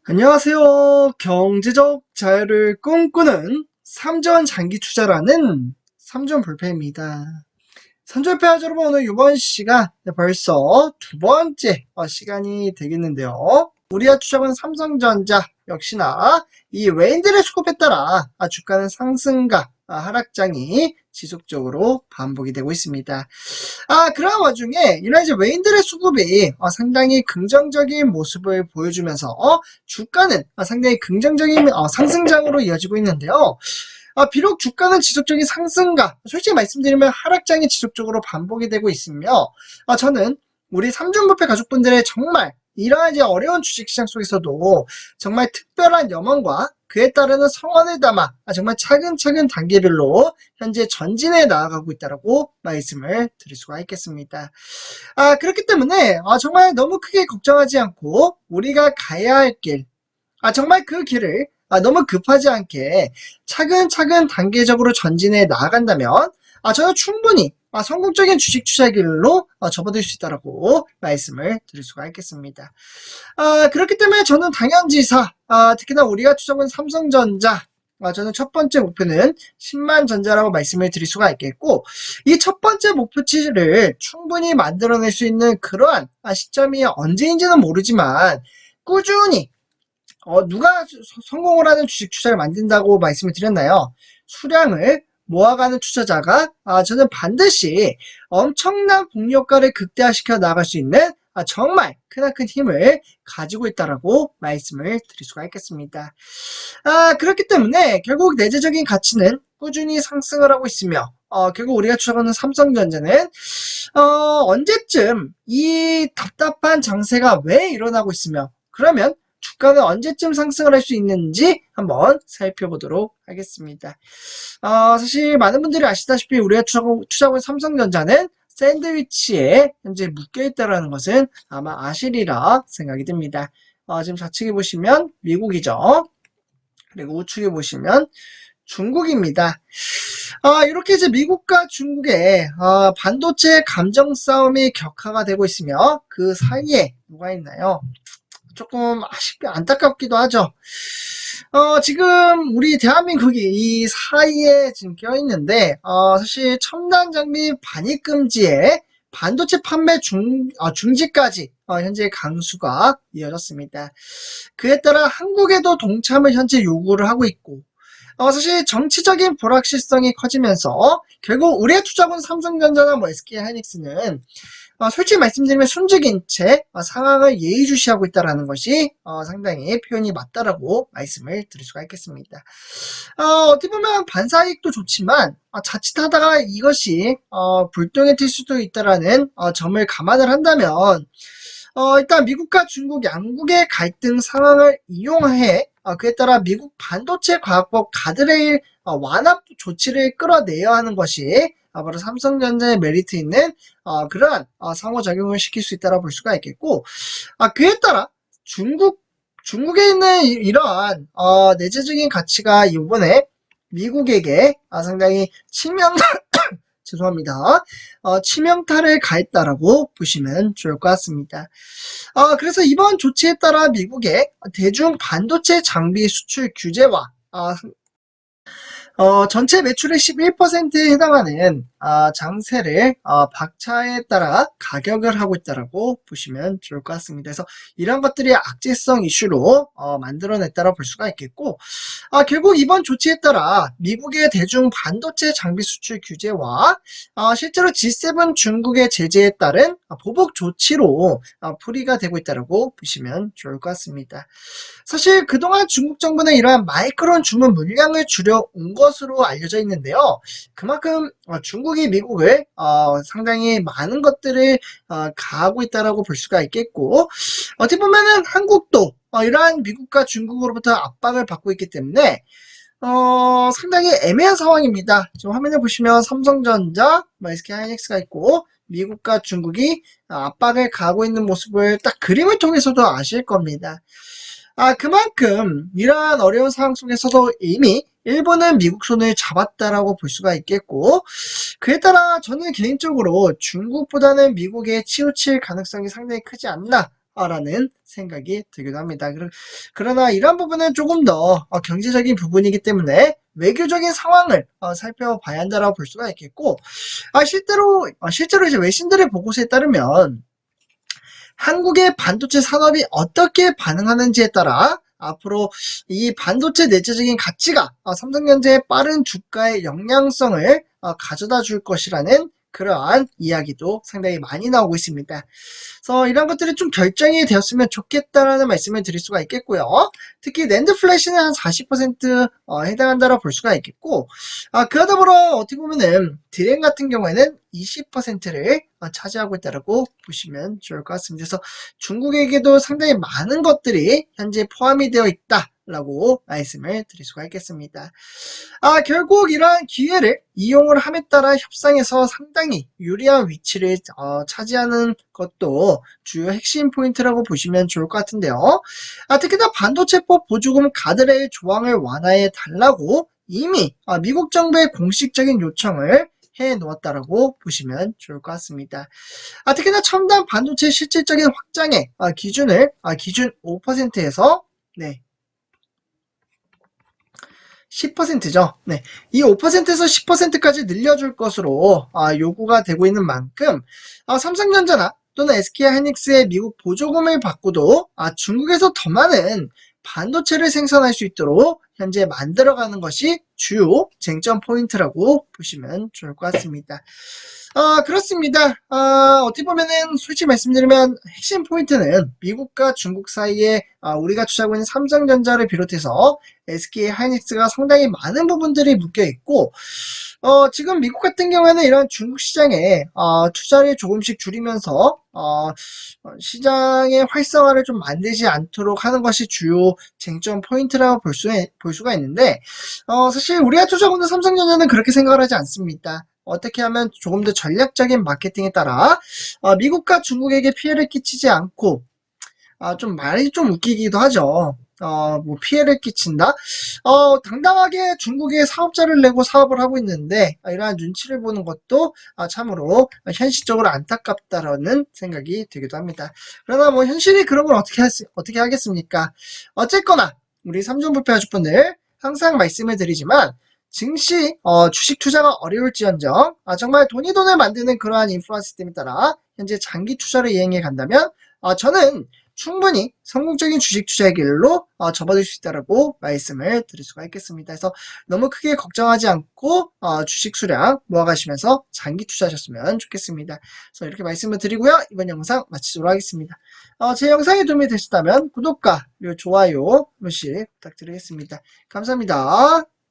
안녕하세요. 경제적 자유를 꿈꾸는 삼전 장기 투자라는 삼전 불패입니다. 삼전 불패 여러분, 오늘 이번 시간 벌써 두 번째 시간이 되겠는데요. 우리가 투자한 삼성전자 역시나 이 외인들의 수급에 따라 주가는 상승과 하락장이 지속적으로 반복이 되고 있습니다. 그런 와중에 이런 이제 외인들의 수급이 상당히 긍정적인 모습을 보여주면서 주가는 상당히 긍정적인 상승장으로 이어지고 있는데요. 비록 주가는 지속적인 상승과 솔직히 말씀드리면 하락장이 지속적으로 반복이 되고 있으며 저는 우리 삼중부패 가족분들의 정말 이러한 이제 어려운 주식시장 속에서도 정말 특별한 염원과 그에 따르는 성원을 담아 정말 차근차근 단계별로 현재 전진해 나아가고 있다고 말씀을 드릴 수가 있겠습니다. 그렇기 때문에 정말 너무 크게 걱정하지 않고 우리가 가야 할 길, 정말 그 길을 너무 급하지 않게 차근차근 단계적으로 전진해 나아간다면 저는 충분히 성공적인 주식 투자 길로 접어들 수 있다고 말씀을 드릴 수가 있겠습니다. 그렇기 때문에 저는 당연지사, 특히나 우리가 투자한 삼성전자, 저는 첫 번째 목표는 10만 전자라고 말씀을 드릴 수가 있겠고, 이 첫 번째 목표치를 충분히 만들어낼 수 있는 그러한 시점이 언제인지는 모르지만 꾸준히 누가 성공을 하는 주식 투자를 만든다고 말씀을 드렸나요? 수량을 모아가는 투자자가 저는 반드시 엄청난 복리효과를 극대화시켜 나갈 수 있는 정말 크나큰 힘을 가지고 있다라고 말씀을 드릴 수가 있겠습니다. 그렇기 때문에 결국 내재적인 가치는 꾸준히 상승을 하고 있으며 결국 우리가 추적하는 삼성전자는 언제쯤 이 답답한 장세가 왜 일어나고 있으며 그러면 주가는 언제쯤 상승을 할 수 있는지 한번 살펴보도록 하겠습니다. 사실 많은 분들이 아시다시피 우리가 투자하고 있는 삼성전자는 샌드위치에 현재 묶여있다는 것은 아마 아시리라 생각이 듭니다. 지금 좌측에 보시면 미국이죠. 그리고 우측에 보시면 중국입니다. 이렇게 이제 미국과 중국의 반도체 감정 싸움이 격화가 되고 있으며 그 사이에 누가 있나요? 조금 아쉽게 안타깝기도 하죠. 지금 우리 대한민국이 이 사이에 지금 껴있는데 사실 첨단 장비 반입 금지에 반도체 판매 중지까지 현재 강수가 이어졌습니다. 그에 따라 한국에도 동참을 현재 요구를 하고 있고 사실 정치적인 불확실성이 커지면서 결국 우리의 투자군 삼성전자나 SK하이닉스는 솔직히 말씀드리면 숨죽인 채 상황을 예의주시하고 있다는 것이 상당히 표현이 맞다라고 말씀을 드릴 수가 있겠습니다. 어떻게 보면 반사이익도 좋지만 자칫하다가 이것이 불똥이 튈 수도 있다라는 점을 감안을 한다면 일단 미국과 중국 양국의 갈등 상황을 이용해 그에 따라 미국 반도체 과학법 가드레일 완화 조치를 끌어내야 하는 것이 바로 삼성전자의 메리트 있는 그러한 상호작용을 시킬 수 있다고 볼 수가 있겠고 그에 따라 중국에 있는 이러한 내재적인 가치가 이번에 미국에게 상당히 죄송합니다. 치명타를 가했다라고 보시면 좋을 것 같습니다. 그래서 이번 조치에 따라 미국의 대중 반도체 장비 수출 규제와 전체 매출의 11%에 해당하는 장세를 박차에 따라 가격을 하고 있다라고 보시면 좋을 것 같습니다. 그래서 이런 것들이 악재성 이슈로 만들어냈다고 볼 수가 있겠고 결국 이번 조치에 따라 미국의 대중 반도체 장비 수출 규제와 실제로 G7 중국의 제재에 따른 보복 조치로 풀이가 되고 있다라고 보시면 좋을 것 같습니다. 사실 그동안 중국 정부는 이러한 마이크론 주문 물량을 줄여온 것으로 알려져 있는데요. 그만큼 중국이 미국을 상당히 많은 것들을 가하고 있다라고 볼 수가 있겠고 어떻게 보면은 한국도 이러한 미국과 중국으로부터 압박을 받고 있기 때문에 상당히 애매한 상황입니다. 지금 화면에 보시면 삼성전자, SK하이닉스가 있고 미국과 중국이 압박을 가하고 있는 모습을 딱 그림을 통해서도 아실 겁니다. 그만큼 이러한 어려운 상황 속에서도 이미 일본은 미국 손을 잡았다라고 볼 수가 있겠고, 그에 따라 저는 개인적으로 중국보다는 미국에 치우칠 가능성이 상당히 크지 않나 라는 생각이 들기도 합니다. 그러나 이러한 부분은 조금 더 경제적인 부분이기 때문에 외교적인 상황을 살펴봐야 한다고 볼 수가 있겠고, 실제로 이제 외신들의 보고서에 따르면 한국의 반도체 산업이 어떻게 반응하는지에 따라 앞으로 이 반도체 내재적인 가치가 삼성전자의 빠른 주가의 영향성을 가져다 줄 것이라는 그러한 이야기도 상당히 많이 나오고 있습니다. 그래서 이런 것들이 좀 결정이 되었으면 좋겠다라는 말씀을 드릴 수가 있겠고요. 특히 낸드 플래시는 한 40% 해당한다고 볼 수가 있겠고, 그와 더불어 어떻게 보면은 드램 같은 경우에는 20%를 차지하고 있다고 보시면 좋을 것 같습니다. 그래서 중국에게도 상당히 많은 것들이 현재 포함이 되어 있다라고 말씀을 드릴 수가 있겠습니다. 결국 이러한 기회를 이용을 함에 따라 협상에서 상당히 유리한 위치를 차지하는 것도 주요 핵심 포인트라고 보시면 좋을 것 같은데요. 특히나 반도체법 보조금 가드레일 조항을 완화해 달라고 이미 미국 정부의 공식적인 요청을 해 놓았다라고 보시면 좋을 것 같습니다. 특히나 첨단 반도체 실질적인 확장의 기준을 기준 5%에서 10%죠. 네. 이 5%에서 10%까지 늘려줄 것으로 요구가 되고 있는 만큼 삼성전자나 또는 SK하이닉스의 미국 보조금을 받고도 중국에서 더 많은 반도체를 생산할 수 있도록 현재 만들어가는 것이 주요 쟁점 포인트라고 보시면 좋을 것 같습니다. 그렇습니다. 어떻게 보면은 솔직히 말씀드리면 핵심 포인트는 미국과 중국 사이에 우리가 투자하고 있는 삼성전자를 비롯해서 SK하이닉스가 상당히 많은 부분들이 묶여 있고, 지금 미국 같은 경우에는 이런 중국 시장에 투자를 조금씩 줄이면서 시장의 활성화를 좀 만들지 않도록 하는 것이 주요 쟁점 포인트라고 볼 수가 있는데, 사실 우리가 투자하고 있는 삼성전자는 그렇게 생각을 하지 않습니다. 어떻게 하면 조금 더 전략적인 마케팅에 따라 미국과 중국에게 피해를 끼치지 않고, 좀 말이 좀 웃기기도 하죠. 뭐 피해를 끼친다? 당당하게 중국에 사업자를 내고 사업을 하고 있는데 이러한 눈치를 보는 것도 참으로 현실적으로 안타깝다라는 생각이 들기도 합니다. 그러나 뭐 현실이 그런 걸 어떻게 하겠습니까? 어쨌거나 우리 삼성불패가족분들 항상 말씀을 드리지만 증시 주식 투자가 어려울지언정 정말 돈을 만드는 그러한 인프라 시스템에 따라 현재 장기 투자를 이행해 간다면 저는 충분히 성공적인 주식 투자의 길로 접어들 수 있다고 말씀을 드릴 수가 있겠습니다. 그래서 너무 크게 걱정하지 않고 주식 수량 모아가시면서 장기 투자하셨으면 좋겠습니다. 그래서 이렇게 말씀을 드리고요. 이번 영상 마치도록 하겠습니다. 제 영상이 도움이 되셨다면 구독과 그리고 좋아요 한 번씩 부탁드리겠습니다. 감사합니다.